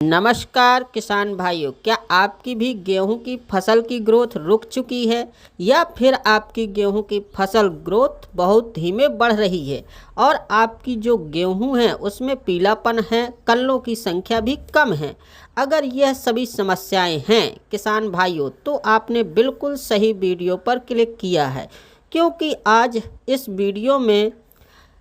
नमस्कार किसान भाइयों, क्या आपकी भी गेहूं की फसल की ग्रोथ रुक चुकी है या फिर आपकी गेहूं की फसल ग्रोथ बहुत धीमे बढ़ रही है और आपकी जो गेहूं है उसमें पीलापन है, कल्लों की संख्या भी कम है। अगर यह सभी समस्याएं हैं किसान भाइयों तो आपने बिल्कुल सही वीडियो पर क्लिक किया है, क्योंकि आज इस वीडियो में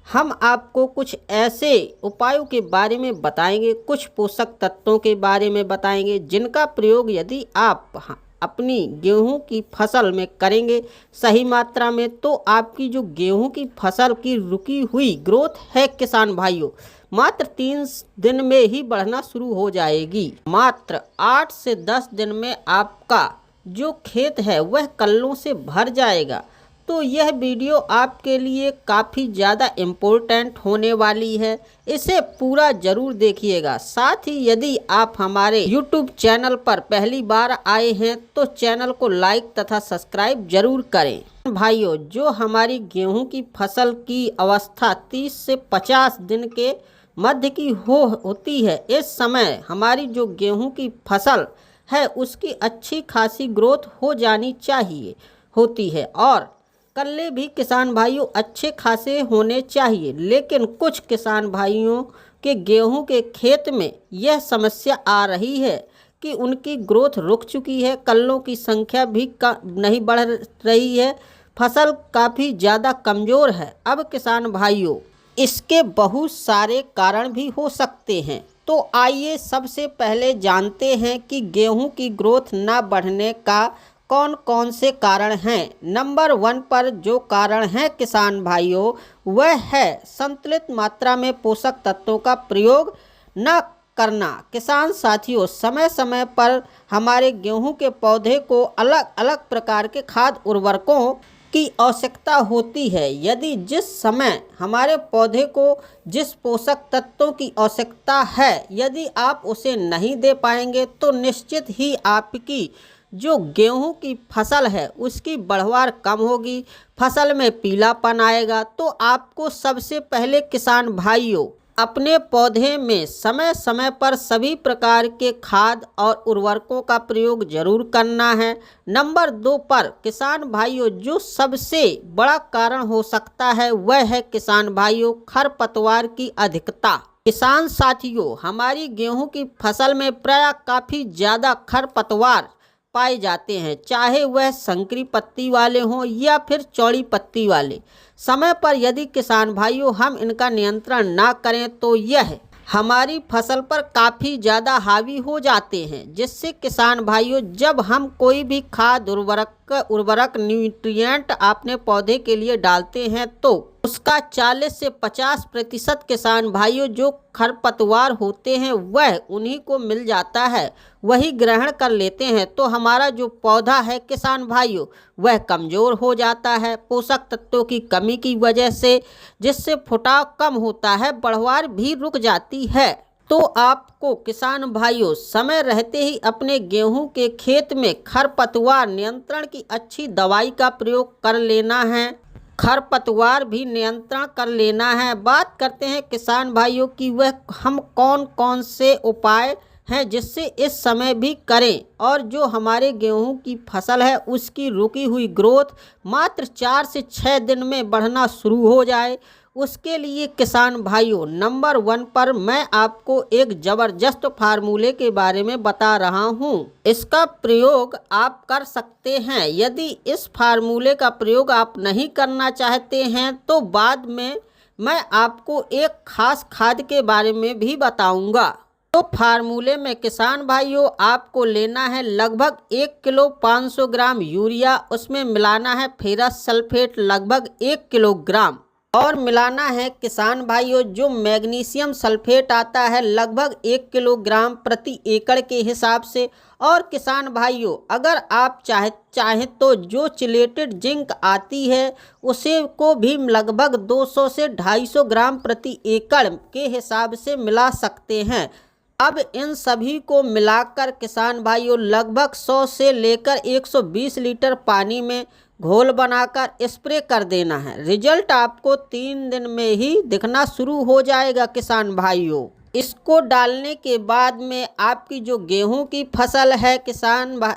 हम आपको कुछ ऐसे उपायों के बारे में बताएंगे, कुछ पोषक तत्वों के बारे में बताएंगे जिनका प्रयोग यदि आप अपनी गेहूं की फसल में करेंगे सही मात्रा में तो आपकी जो गेहूं की फसल की रुकी हुई ग्रोथ है किसान भाइयों मात्र 3 दिन में ही बढ़ना शुरू हो जाएगी। मात्र 8 से 10 दिन में आपका जो खेत है वह कल्लों से भर जाएगा। तो यह वीडियो आपके लिए काफ़ी ज़्यादा इम्पोर्टेंट होने वाली है, इसे पूरा ज़रूर देखिएगा। साथ ही यदि आप हमारे YouTube चैनल पर पहली बार आए हैं तो चैनल को लाइक तथा सब्सक्राइब जरूर करें। भाइयों, जो हमारी गेहूं की फसल की अवस्था 30 से 50 दिन के मध्य की होती है, इस समय हमारी जो गेहूं की फसल है उसकी अच्छी खासी ग्रोथ हो जानी चाहिए होती है और कल्ले भी किसान भाइयों अच्छे खासे होने चाहिए। लेकिन कुछ किसान भाइयों के गेहूं के खेत में यह समस्या आ रही है कि उनकी ग्रोथ रुक चुकी है, कल्लों की संख्या भी नहीं बढ़ रही है, फसल काफ़ी ज़्यादा कमज़ोर है। अब किसान भाइयों इसके बहुत सारे कारण भी हो सकते हैं, तो आइए सबसे पहले जानते हैं कि गेहूं की ग्रोथ ना बढ़ने का कौन कौन से कारण हैं। नंबर 1 पर जो कारण है किसान भाइयों वह है संतुलित मात्रा में पोषक तत्वों का प्रयोग न करना। किसान साथियों, समय समय पर हमारे गेहूं के पौधे को अलग अलग प्रकार के खाद्य उर्वरकों की आवश्यकता होती है। यदि जिस समय हमारे पौधे को जिस पोषक तत्वों की आवश्यकता है यदि आप उसे नहीं दे पाएंगे तो निश्चित ही आपकी जो गेहूं की फसल है उसकी बढ़वार कम होगी, फसल में पीलापन आएगा। तो आपको सबसे पहले किसान भाइयों अपने पौधे में समय समय पर सभी प्रकार के खाद और उर्वरकों का प्रयोग जरूर करना है। नंबर 2 पर किसान भाइयों जो सबसे बड़ा कारण हो सकता है वह है किसान भाइयों खरपतवार की अधिकता। किसान साथियों, हमारी गेहूं की फसल में प्रायः काफ़ी ज़्यादा खरपतवार पाए जाते हैं, चाहे वह संकरी पत्ती वाले हों या फिर चौड़ी पत्ती वाले। समय पर यदि किसान भाइयों हम इनका नियंत्रण ना करें तो यह हमारी फसल पर काफ़ी ज़्यादा हावी हो जाते हैं, जिससे किसान भाइयों जब हम कोई भी खाद उर्वरक न्यूट्रिएंट अपने पौधे के लिए डालते हैं तो उसका 40 से 50% किसान भाइयों जो खरपतवार होते हैं वह उन्हीं को मिल जाता है, वही ग्रहण कर लेते हैं। तो हमारा जो पौधा है किसान भाइयों वह कमज़ोर हो जाता है पोषक तत्वों की कमी की वजह से, जिससे फुटाव कम होता है, बढ़वार भी रुक जाती है। तो आपको किसान भाइयों समय रहते ही अपने गेहूं के खेत में खरपतवार नियंत्रण की अच्छी दवाई का प्रयोग कर लेना है, खरपतवार भी नियंत्रण कर लेना है। बात करते हैं किसान भाइयों की वह हम कौन कौन से उपाय हैं जिससे इस समय भी करें और जो हमारे गेहूं की फसल है उसकी रुकी हुई ग्रोथ मात्र 4 से 6 दिन में बढ़ना शुरू हो जाए। उसके लिए किसान भाइयों नंबर 1 पर मैं आपको एक ज़बरदस्त फार्मूले के बारे में बता रहा हूं। इसका प्रयोग आप कर सकते हैं। यदि इस फार्मूले का प्रयोग आप नहीं करना चाहते हैं तो बाद में मैं आपको एक खास खाद के बारे में भी बताऊंगा। तो फार्मूले में किसान भाइयों आपको लेना है लगभग 1 किलो 500 ग्राम यूरिया, उसमें मिलाना है फेरस सल्फेट लगभग 1 किलोग्राम और मिलाना है किसान भाइयों जो मैग्नीशियम सल्फेट आता है लगभग 1 किलोग्राम प्रति एकड़ के हिसाब से। और किसान भाइयों अगर आप चाहें तो जो चिलेटेड जिंक आती है उसे को भी लगभग 200 से 250 ग्राम प्रति एकड़ के हिसाब से मिला सकते हैं। अब इन सभी को मिलाकर किसान भाइयों लगभग 100 से लेकर 120 लीटर पानी में घोल बनाकर स्प्रे कर देना है। रिजल्ट आपको 3 दिन में ही दिखना शुरू हो जाएगा किसान भाइयों। इसको डालने के बाद में आपकी जो गेहूं की फसल है किसान भाई,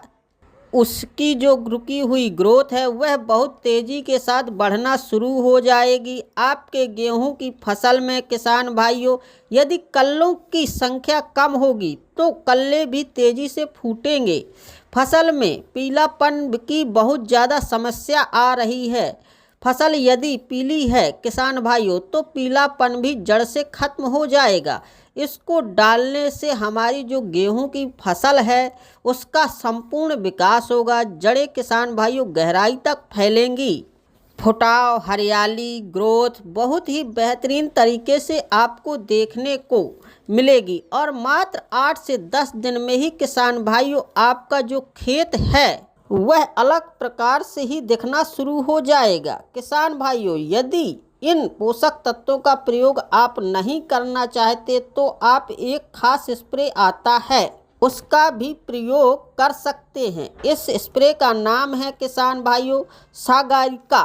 उसकी जो रुकी हुई ग्रोथ है वह बहुत तेज़ी के साथ बढ़ना शुरू हो जाएगी। आपके गेहूं की फसल में किसान भाइयों यदि कल्लों की संख्या कम होगी तो कल्ले भी तेज़ी से फूटेंगे। फसल में पीलापन की बहुत ज़्यादा समस्या आ रही है। फसल यदि पीली है किसान भाइयों तो पीलापन भी जड़ से खत्म हो जाएगा। इसको डालने से हमारी जो गेहूं की फसल है उसका संपूर्ण विकास होगा। जड़ें किसान भाइयों गहराई तक फैलेंगी। फुटाव, हरियाली, ग्रोथ बहुत ही बेहतरीन तरीके से आपको देखने को मिलेगी और मात्र 8 से 10 दिन में ही किसान भाइयों आपका जो खेत है वह अलग प्रकार से ही दिखना शुरू हो जाएगा। किसान भाइयों यदि इन पोषक तत्वों का प्रयोग आप नहीं करना चाहते तो आप एक खास स्प्रे आता है उसका भी प्रयोग कर सकते हैं। इस स्प्रे का नाम है किसान भाइयों सागरिका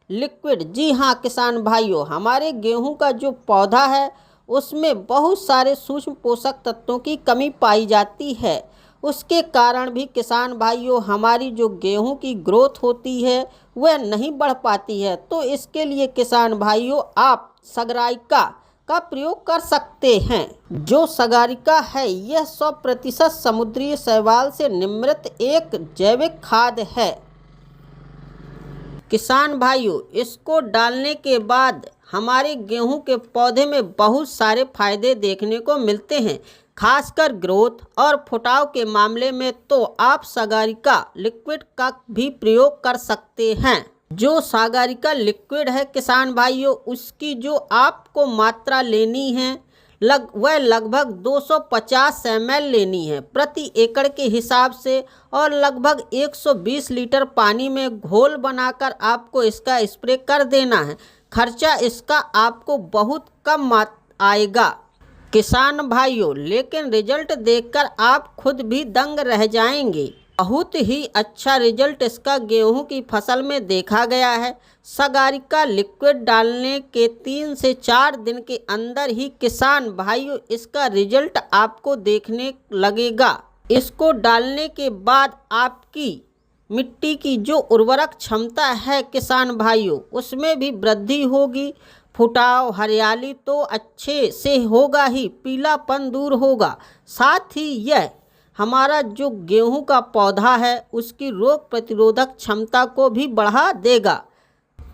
लिक्विड। जी हाँ किसान भाइयों, हमारे गेहूं का जो पौधा है उसमें बहुत सारे सूक्ष्म पोषक तत्वों की कमी पाई जाती है। उसके कारण भी किसान भाइयों हमारी जो गेहूं की ग्रोथ होती है वह नहीं बढ़ पाती है। तो इसके लिए किसान भाइयों आप सागरिका का प्रयोग कर सकते हैं। जो सागरिका है यह 100% समुद्री शैवाल से निर्मित एक जैविक खाद है। किसान भाइयों इसको डालने के बाद हमारे गेहूं के पौधे में बहुत सारे फायदे देखने को मिलते हैं, खासकर ग्रोथ और फुटाव के मामले में तो आप सागरिका लिक्विड का भी प्रयोग कर सकते हैं। जो सागरिका लिक्विड है किसान भाइयों उसकी जो आपको मात्रा लेनी है वह लगभग 250 ml लेनी है प्रति एकड़ के हिसाब से और लगभग 120 लीटर पानी में घोल बनाकर आपको इसका स्प्रे कर देना है। खर्चा इसका आपको बहुत कम आएगा किसान भाइयों, लेकिन रिजल्ट देखकर आप खुद भी दंग रह जाएंगे। बहुत ही अच्छा रिजल्ट इसका गेहूं की फसल में देखा गया है। सागरिका लिक्विड डालने के 3 से 4 दिन के अंदर ही किसान भाइयों इसका रिजल्ट आपको देखने लगेगा। इसको डालने के बाद आपकी मिट्टी की जो उर्वरक क्षमता है किसान भाइयों उसमें भी वृद्धि होगी। फुटाव, हरियाली तो अच्छे से होगा ही, पीलापन दूर होगा। साथ ही यह हमारा जो गेहूं का पौधा है उसकी रोग प्रतिरोधक क्षमता को भी बढ़ा देगा।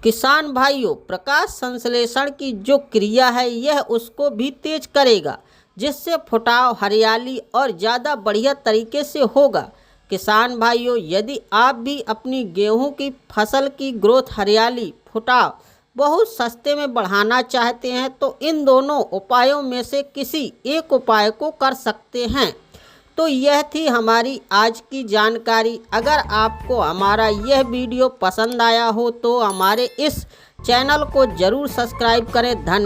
किसान भाइयों प्रकाश संश्लेषण की जो क्रिया है यह उसको भी तेज करेगा जिससे फुटाव, हरियाली और ज़्यादा बढ़िया तरीके से होगा। किसान भाइयों यदि आप भी अपनी गेहूं की फसल की ग्रोथ, हरियाली, फुटाव बहुत सस्ते में बढ़ाना चाहते हैं तो इन दोनों उपायों में से किसी एक उपाय को कर सकते हैं। तो यह थी हमारी आज की जानकारी। अगर आपको हमारा यह वीडियो पसंद आया हो तो हमारे इस चैनल को ज़रूर सब्सक्राइब करें। धन्यवाद।